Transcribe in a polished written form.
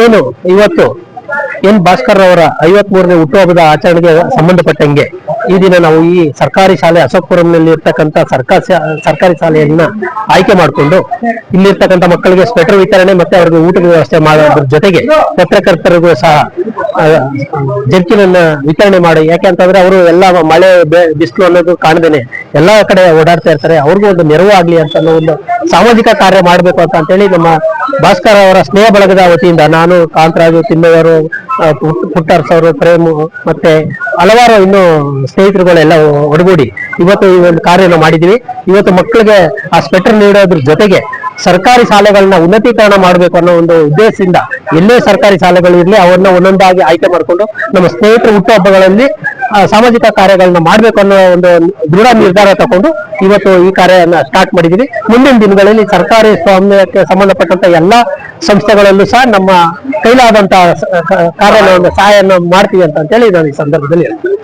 ಏನು ಇವತ್ತು ಎನ್ ಭಾಸ್ಕರ್ ಅವರ 53ನೇ ಹುಟ್ಟುಹಬ್ಬದ ಆಚರಣೆಗೆ ಸಂಬಂಧಪಟ್ಟಂಗೆ ಈ ದಿನ ನಾವು ಈ ಸರ್ಕಾರಿ ಶಾಲೆ ಅಶೋಕ್ಪುರಂನಲ್ಲಿ ಇರ್ತಕ್ಕಂಥ ಸರ್ಕಾರಿ ಶಾಲೆಯನ್ನ ಆಯ್ಕೆ ಮಾಡಿಕೊಂಡು ಇಲ್ಲಿರ್ತಕ್ಕಂಥ ಮಕ್ಕಳಿಗೆ ಸ್ವೆಟರ್ ವಿತರಣೆ ಮತ್ತೆ ಅವರಿಗೆ ಊಟದ ವ್ಯವಸ್ಥೆ ಮಾಡೋದ್ರ ಜೊತೆಗೆ ಪತ್ರಕರ್ತರಿಗೂ ಸಹ ಜರ್ಕಿನನ್ನ ವಿತರಣೆ ಮಾಡಿ, ಯಾಕೆಂತಂದ್ರೆ ಅವರು ಎಲ್ಲ ಮಳೆ ಬಿಸಿಲು ಅನ್ನೋದು ಕಾಣದೇನೆ ಎಲ್ಲಾ ಕಡೆ ಓಡಾಡ್ತಾ ಇರ್ತಾರೆ, ಅವ್ರಿಗೂ ಒಂದು ನೆರವು ಆಗ್ಲಿ ಅಂತ ಒಂದು ಸಾಮಾಜಿಕ ಕಾರ್ಯ ಮಾಡ್ಬೇಕು ಅಂತ ಹೇಳಿ ನಮ್ಮ ಭಾಸ್ಕರ್ ಅವರ ಸ್ನೇಹ ಬಳಗದ ವತಿಯಿಂದ ನಾನು, ಕಾಂತರಾಜು, ತಿಮ್ಮಯ್ಯವರು, ಪುಟ್ಟರ್ಸ್ ಅವರು, ಪ್ರೇಮು ಮತ್ತೆ ಹಲವಾರು ಇನ್ನು ಸ್ನೇಹಿತರುಗಳೆಲ್ಲ ಒಡಗೂಡಿ ಇವತ್ತು ಈ ಒಂದು ಕಾರ್ಯನ ಮಾಡಿದೀವಿ. ಇವತ್ತು ಮಕ್ಕಳಿಗೆ ಆ ಸ್ವೆಟರ್ ನೀಡೋದ್ರ ಜೊತೆಗೆ ಸರ್ಕಾರಿ ಶಾಲೆಗಳನ್ನ ಉನ್ನತೀಕರಣ ಮಾಡಬೇಕು ಅನ್ನೋ ಒಂದು ಉದ್ದೇಶದಿಂದ ಎಲ್ಲೇ ಸರ್ಕಾರಿ ಶಾಲೆಗಳು ಇರಲಿ ಅವನ್ನ ಒಂದೊಂದಾಗಿ ಆಯ್ಕೆ ಮಾಡಿಕೊಂಡು ನಮ್ಮ ಸ್ನೇಹಿತರ ಹುಟ್ಟುಹಬ್ಬಗಳಲ್ಲಿ ಸಾಮಾಜಿಕ ಕಾರ್ಯಗಳನ್ನ ಮಾಡ್ಬೇಕು ಅನ್ನೋ ಒಂದು ದೃಢ ನಿರ್ಧಾರ ತಗೊಂಡು ಇವತ್ತು ಈ ಕಾರ್ಯನ ಸ್ಟಾರ್ಟ್ ಮಾಡಿದೀವಿ. ಮುಂದಿನ ದಿನಗಳಲ್ಲಿ ಸರ್ಕಾರಿ ಸ್ವಾಮ್ಯಕ್ಕೆ ಸಂಬಂಧಪಟ್ಟಂತ ಎಲ್ಲಾ ಸಂಸ್ಥೆಗಳಲ್ಲೂ ಸಹ ನಮ್ಮ ಕೈಲಾದಂತಹ ಕಾರ್ಯವನ್ನು ಸಹಾಯವನ್ನು ಮಾಡ್ತೀವಿ ಅಂತ ಹೇಳಿ ನಾನು ಈ ಸಂದರ್ಭದಲ್ಲಿ ಹೇಳ್ತೀನಿ.